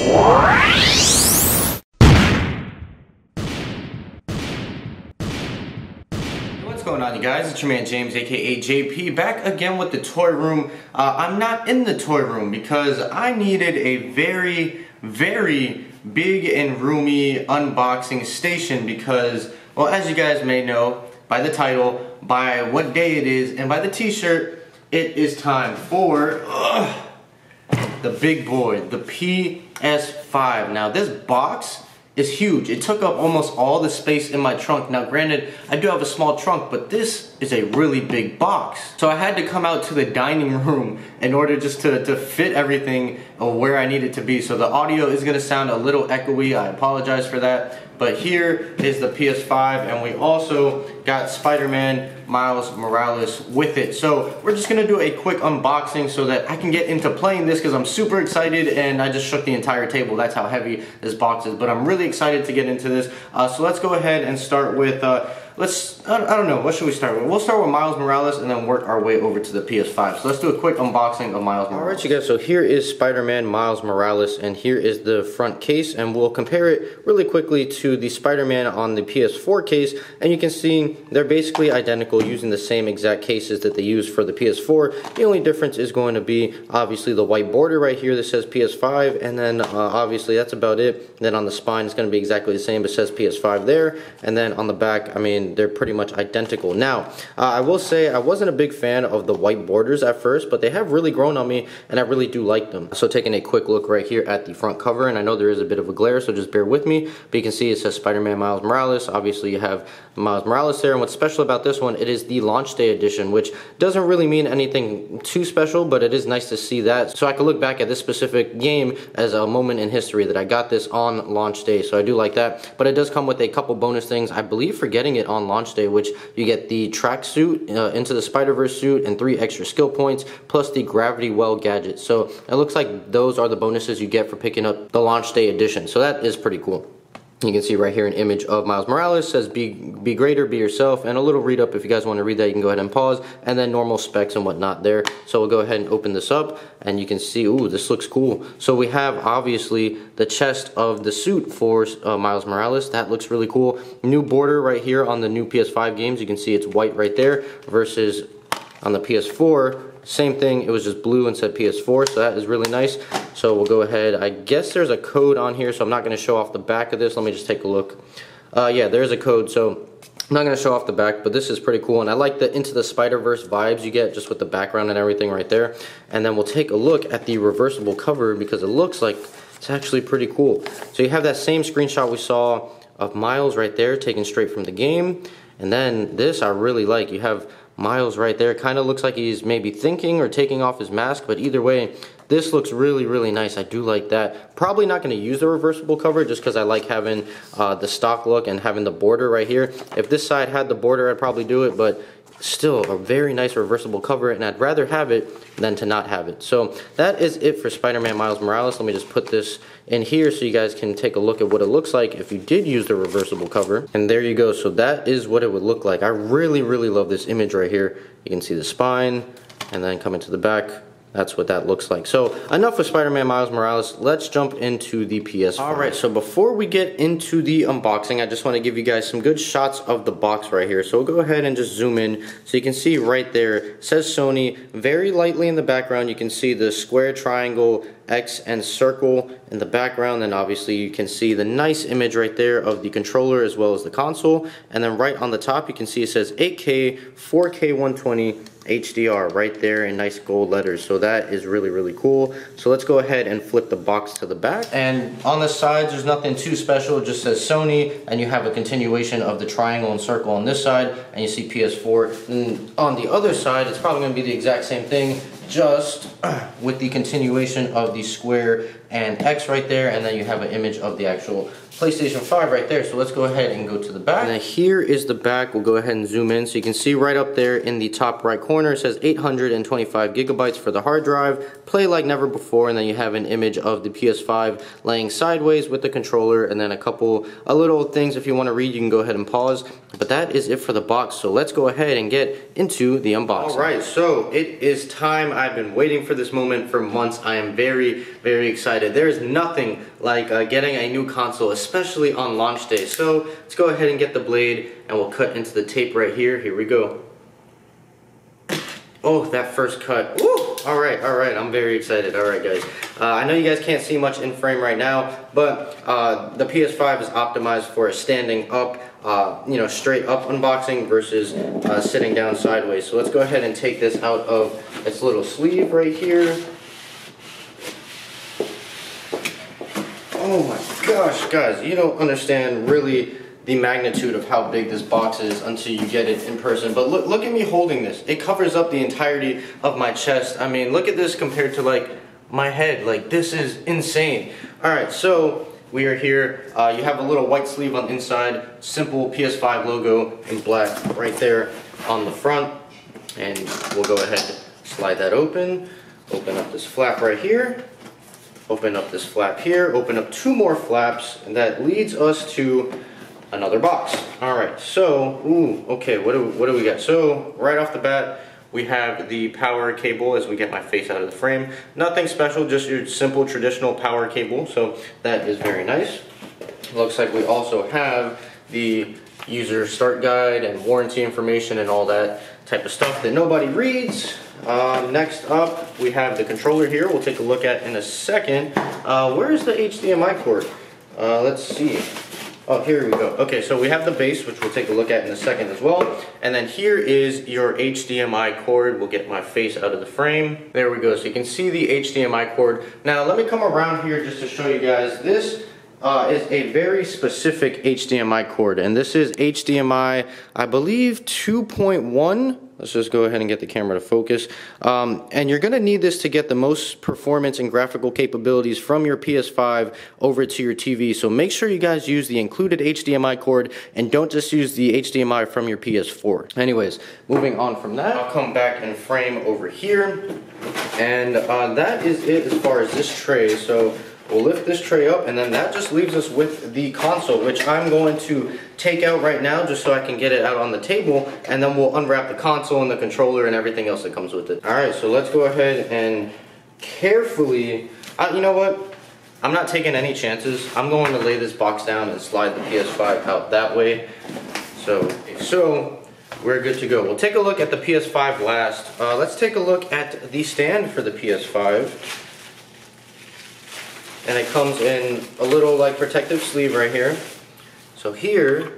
What's going on, you guys? It's your man James, aka JP, back again with the toy room. I'm not in the toy room because I needed a very big and roomy unboxing station because, well, as you guys may know by the title, by what day it is, and by the t-shirt, it is time for the big boy, the PS5. Now this box is huge. It took up almost all the space in my trunk. Now granted, I do have a small trunk, but this is a really big box. So I had to come out to the dining room in order just to fit everything where I need it to be. So the audio is gonna sound a little echoey. I apologize for that. But here is the PS5, and we also got Spider-Man Miles Morales with it. So we're just gonna do a quick unboxing so that I can get into playing this because I'm super excited and I just shook the entire table. That's how heavy this box is. But I'm really excited to get into this. So let's go ahead and start with, I don't know, what should we start with? We'll start with Miles Morales and then work our way over to the PS5. So let's do a quick unboxing of Miles Morales. Alright you guys, so here is Spider-Man Miles Morales, and here is the front case, and we'll compare it really quickly to the Spider-Man on the PS4 case, and you can see they're basically identical, using the same exact cases that they use for the PS4. The only difference is going to be obviously the white border right here that says PS5, and then obviously that's about it. Then on the spine it's going to be exactly the same, but it says PS5 there, and then on the back, I mean, they're pretty much identical. Now, I will say I wasn't a big fan of the white borders at first, but they have really grown on me, and I really do like them. So taking a quick look right here at the front cover, and I know there is a bit of a glare, so just bear with me, but you can see it says Spider-Man Miles Morales. Obviously you have Miles Morales there, and what's special about this one, it is the launch day edition, which doesn't really mean anything too special, but it is nice to see that. So I can look back at this specific game as a moment in history that I got this on launch day, so I do like that. But it does come with a couple bonus things, I believe, for getting it on launch day, which you get the tracksuit, Into the Spider-Verse suit, and 3 extra skill points, plus the gravity well gadget. So it looks like those are the bonuses you get for picking up the launch day edition. So that is pretty cool. You can see right here an image of Miles Morales, says be greater, be yourself, and a little read up. If you guys want to read that, you can go ahead and pause, and then normal specs and whatnot there. So we'll go ahead and open this up, and you can see, ooh, this looks cool. So we have obviously the chest of the suit for Miles Morales. That looks really cool. New border right here on the new PS5 games. You can see it's white right there versus on the PS4. Same thing, it was just blue and said PS4, so that is really nice. So we'll go ahead, I guess there's a code on here, so I'm not going to show off the back of this. Let me just take a look. Yeah, there's a code, so I'm not going to show off the back, but this is pretty cool. And I like the Into the Spider-Verse vibes you get just with the background and everything right there. And then we'll take a look at the reversible cover because it looks like it's actually pretty cool. So you have that same screenshot we saw of Miles right there, taken straight from the game. And then this I really like. You have Miles right there. Kind of looks like he's maybe thinking or taking off his mask, but either way, this looks really nice. I do like that. Probably not going to use the reversible cover just because I like having the stock look and having the border right here. If this side had the border, I'd probably do it, but still a very nice reversible cover, and I'd rather have it than to not have it. So that is it for Spider-Man Miles Morales. Let me just put this in here so you guys can take a look at what it looks like if you did use the reversible cover. And there you go. So that is what it would look like. I really love this image right here. You can see the spine, and then coming to the back, that's what that looks like. So enough with Spider-Man Miles Morales. Let's jump into the PS5. Alright, so before we get into the unboxing, I just want to give you guys some good shots of the box right here. So we'll go ahead and just zoom in so you can see right there, it says Sony. Very lightly in the background, you can see the square, triangle, X, and circle in the background. Then obviously you can see the nice image right there of the controller as well as the console. And then right on the top, you can see it says 8K, 4K 120, HDR right there in nice gold letters. So that is really cool. So let's go ahead and flip the box to the back. And on the sides, there's nothing too special. It just says Sony, and you have a continuation of the triangle and circle on this side, and you see PS4. And on the other side, it's probably going to be the exact same thing, just with the continuation of the square and X right there, and then you have an image of the actual PlayStation 5 right there. So let's go ahead and go to the back. And then here is the back. We'll go ahead and zoom in so you can see right up there in the top right corner, it says 825 gigabytes for the hard drive, play like never before, and then you have an image of the PS5 laying sideways with the controller, and then a little things if you want to read, you can go ahead and pause. But that is it for the box, so let's go ahead and get into the unboxing. Alright, so it is time. I've been waiting for this moment for months. I am very very excited. There is nothing like getting a new console, especially on launch day. So let's go ahead and get the blade and we'll cut into the tape right here. Here we go. Oh, that first cut. Woo! Alright, I'm very excited. Alright guys, I know you guys can't see much in frame right now, but the PS5 is optimized for a standing up, you know, straight up unboxing versus sitting down sideways. So let's go ahead and take this out of its little sleeve right here. Oh my gosh, guys, you don't understand really the magnitude of how big this box is until you get it in person. But look at me holding this. It covers up the entirety of my chest. I mean, look at this compared to like my head. Like, this is insane. Alright, so we are here. You have a little white sleeve on the inside, simple PS5 logo in black right there on the front. And we'll go ahead and slide that open. Open up this flap right here. Open up this flap here. Open up two more flaps. And that leads us to another box. Alright, so, okay, what do we got? So, right off the bat, we have the power cable as we get my face out of the frame. Nothing special, just your simple traditional power cable, so that is very nice. Looks like we also have the user start guide and warranty information and all that type of stuff that nobody reads. Next up, we have the controller here. We'll take a look at in a second. Where is the HDMI cord? Let's see. Oh, here we go. Okay, so we have the base, which we'll take a look at in a second as well. And then here is your HDMI cord. We'll get my face out of the frame. There we go. So you can see the HDMI cord. Now, let me come around here just to show you guys. This is a very specific HDMI cord. And this is HDMI, I believe, 2.1. Let's just go ahead and get the camera to focus. And you're gonna need this to get the most performance and graphical capabilities from your PS5 over to your TV. So make sure you guys use the included HDMI cord and don't just use the HDMI from your PS4. Anyways, moving on from that, I'll come back and frame over here. And that is it as far as this tray. So we'll lift this tray up, and then that just leaves us with the console, which I'm going to take out right now just so I can get it out on the table, and then we'll unwrap the console and the controller and everything else that comes with it. Alright, so let's go ahead and carefully, you know what? I'm not taking any chances. I'm going to lay this box down and slide the PS5 out that way. So we're good to go. We'll take a look at the PS5 last. Let's take a look at the stand for the PS5. And it comes in a little like protective sleeve right here. So here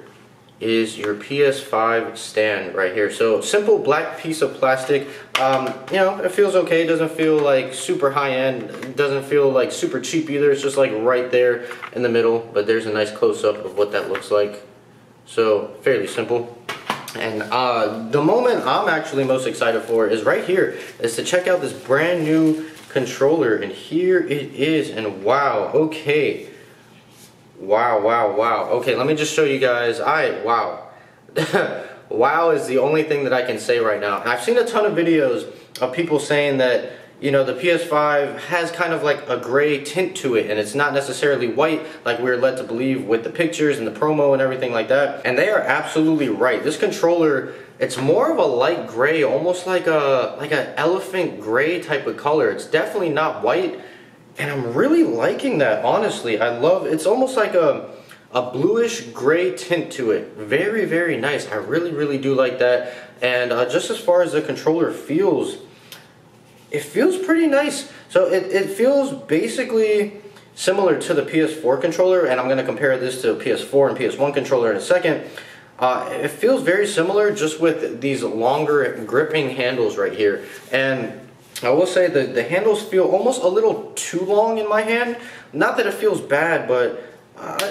is your PS5 stand right here. So simple black piece of plastic. You know, it feels okay. It doesn't feel like super high end. It doesn't feel like super cheap either. It's just like right there in the middle. But there's a nice close up of what that looks like. So fairly simple. And the moment I'm actually most excited for is right here, is to check out this brand new controller, and here it is, and wow, okay, wow, okay, let me just show you guys. Wow. Wow is the only thing that I can say right now. And I've seen a ton of videos of people saying that, you know, the PS5 has kind of like a gray tint to it, and it's not necessarily white like we're led to believe with the pictures and the promo and everything like that. And they are absolutely right. This controller, it's more of a light gray, almost like an elephant gray type of color. It's definitely not white, and I'm really liking that, honestly. I love, it's almost like a bluish gray tint to it. Very, very nice. I really do like that. And just as far as the controller feels, it feels pretty nice. So it feels basically similar to the PS4 controller, and I'm going to compare this to a PS4 and PS1 controller in a second. It feels very similar, just with these longer gripping handles right here. And I will say that the handles feel almost a little too long in my hand. Not that it feels bad, but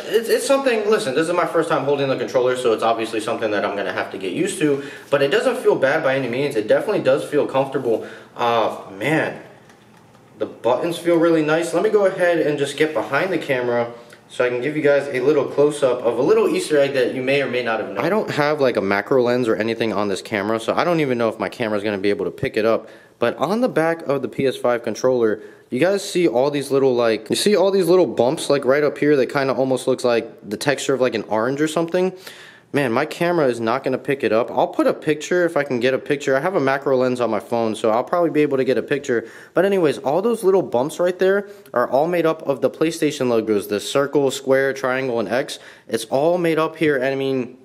it's something. Listen, this is my first time holding the controller, so it's obviously something that I'm going to have to get used to. But it doesn't feel bad by any means. It definitely does feel comfortable. Man, the buttons feel really nice. Let me go ahead and just get behind the camera so I can give you guys a little close-up of a little Easter egg that you may or may not have known. I don't have like a macro lens or anything on this camera, so I don't even know if my camera is going to be able to pick it up. But on the back of the PS5 controller, you guys see all these little bumps like right up here that kind of almost looks like the texture of like an orange or something. Man, my camera is not going to pick it up. I'll put a picture if I can get a picture. I have a macro lens on my phone, so I'll probably be able to get a picture. But anyways, all those little bumps right there are all made up of the PlayStation logos. The circle, square, triangle, and X. It's all made up here. And I mean,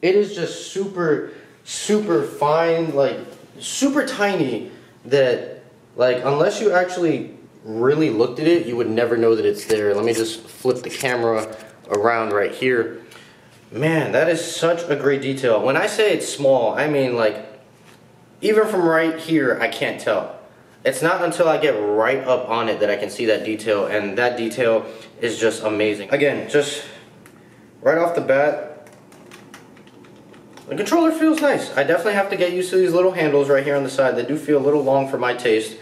it is just super, super fine, like super tiny that, like, unless you actually really looked at it, you would never know that it's there. Let me just flip the camera around right here. Man, that is such a great detail. When I say it's small, I mean like, even from right here, I can't tell. It's not until I get right up on it that I can see that detail, and that detail is just amazing. Again, just right off the bat, the controller feels nice. I definitely have to get used to these little handles right here on the side. They do feel a little long for my taste.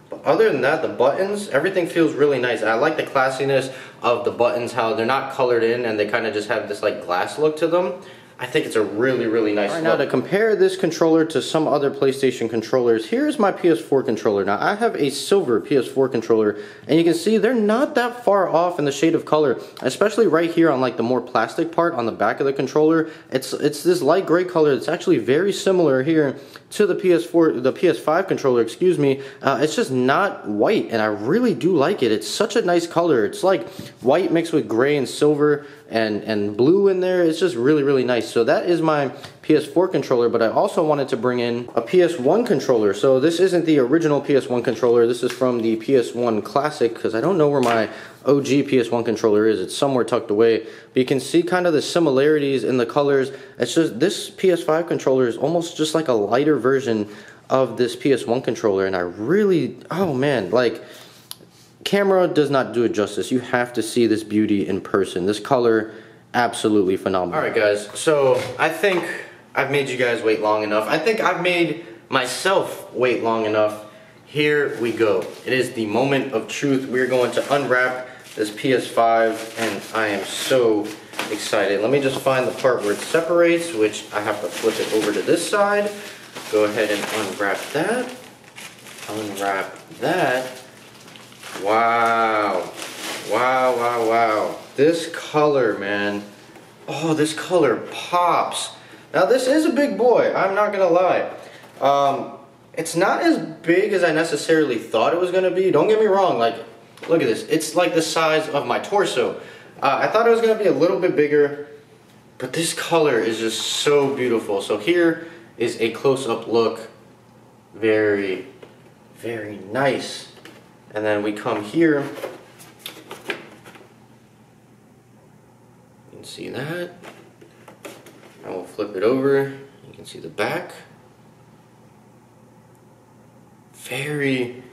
But other than that, the buttons, everything feels really nice. I like the classiness of the buttons, how they're not colored in and they kind of just have this like glass look to them. I think it's a really, really nice look. Now to compare this controller to some other PlayStation controllers, here's my PS4 controller. Now I have a silver PS4 controller, and you can see they're not that far off in the shade of color, especially right here on like the more plastic part on the back of the controller. It's this light gray color. It's actually very similar here to the PS5 controller, excuse me. It's just not white, and I really do like it. It's such a nice color. It's like white mixed with gray and silver and blue in there. It's just really, really nice. So that is my PS4 controller, but I also wanted to bring in a PS1 controller. So this isn't the original PS1 controller. This is from the PS1 Classic, because I don't know where my OG PS1 controller is. It's somewhere tucked away. But you can see kind of the similarities in the colors. It's just this PS5 controller is almost just like a lighter version of this PS1 controller, and I really, oh man, like, camera does not do it justice. You have to see this beauty in person. This color, absolutely phenomenal. Alright guys, so I think I've made you guys wait long enough. I think I've made myself wait long enough. Here we go. It is the moment of truth. We're going to unwrap this PS5, and I am so excited. Let me just find the part where it separates, which I have to flip it over to this side. Go ahead and unwrap that. Unwrap that. Wow. Wow, wow, wow. This color, man. Oh, this color pops. Now, this is a big boy. I'm not going to lie. It's not as big as I necessarily thought it was going to be. Don't get me wrong. Like, look at this. It's like the size of my torso. I thought it was going to be a little bit bigger, but this color is just so beautiful. So here is a close-up look. Very, very nice. And then we come here. You can see that. And we'll flip it over. You can see the back. Very,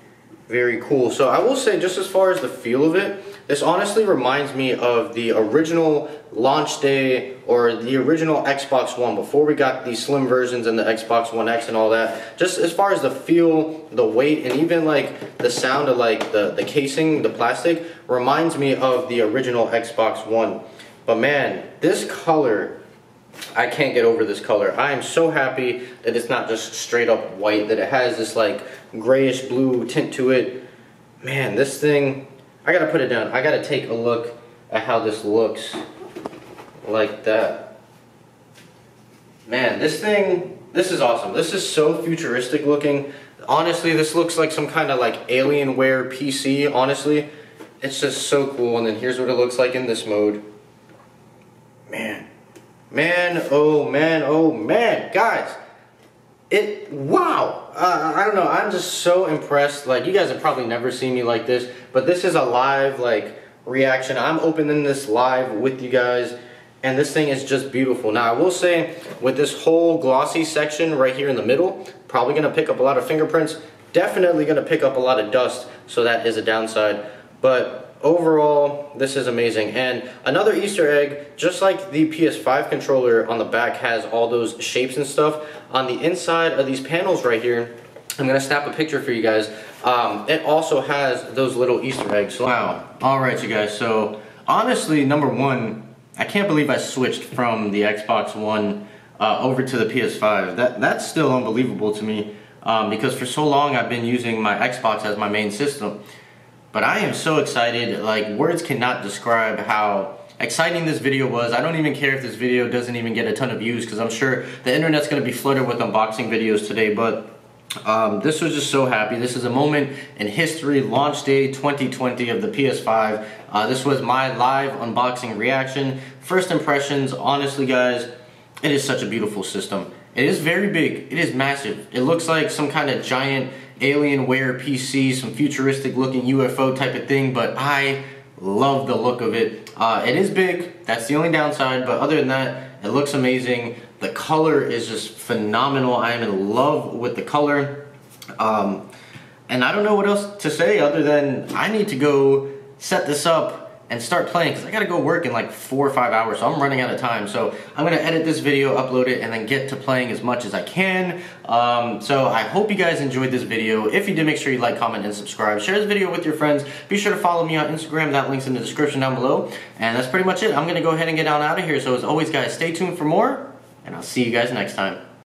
very cool. So I will say, just as far as the feel of it, this honestly reminds me of the original launch day or the original Xbox One before we got these slim versions and the Xbox One X and all that. Just as far as the feel, the weight, and even like the sound of like the casing, the plastic, reminds me of the original Xbox One. But man, this color, I can't get over this color. I am so happy that it's not just straight up white, that it has this like grayish blue tint to it. Man, this thing, I gotta put it down. I gotta take a look at how this looks like that. Man, this thing, this is awesome. This is so futuristic looking. Honestly, this looks like some kind of like Alienware PC, honestly. It's just so cool. And then here's what it looks like in this mode. Man. Man, oh man, oh man. Guys, wow. I don't know, I'm just so impressed. Like, you guys have probably never seen me like this, but this is a live like reaction. I'm opening this live with you guys, and this thing is just beautiful. Now, I will say, with this whole glossy section right here in the middle, probably gonna pick up a lot of fingerprints, definitely gonna pick up a lot of dust, so that is a downside. But overall, this is amazing. And another Easter egg, just like the PS5 controller on the back has all those shapes and stuff, on the inside of these panels right here, I'm gonna snap a picture for you guys. It also has those little Easter eggs. Wow. Alright, you guys, so honestly, number one, I can't believe I switched from the Xbox One over to the PS5. That's still unbelievable to me, because for so long I've been using my Xbox as my main system. But I am so excited, like, words cannot describe how exciting this video was. I don't even care if this video doesn't even get a ton of views, because I'm sure the internet's going to be flooded with unboxing videos today, but this was just so happy. This is a moment in history, launch day 2020 of the PS5. This was my live unboxing reaction. First impressions, honestly guys, it is such a beautiful system. It is very big, it is massive. It looks like some kind of giant Alienware PC, some futuristic looking UFO type of thing, but I love the look of it. It is big, that's the only downside, but other than that, it looks amazing. The color is just phenomenal. I am in love with the color. And I don't know what else to say other than I need to go set this up and start playing, because I gotta go work in like 4 or 5 hours, so I'm running out of time. So I'm gonna edit this video, upload it, and then get to playing as much as I can. So I hope you guys enjoyed this video. If you did, make sure you like, comment, and subscribe. Share this video with your friends. Be sure to follow me on Instagram. That link's in the description down below. And that's pretty much it. I'm gonna go ahead and get on out of here. So as always guys, stay tuned for more, and I'll see you guys next time.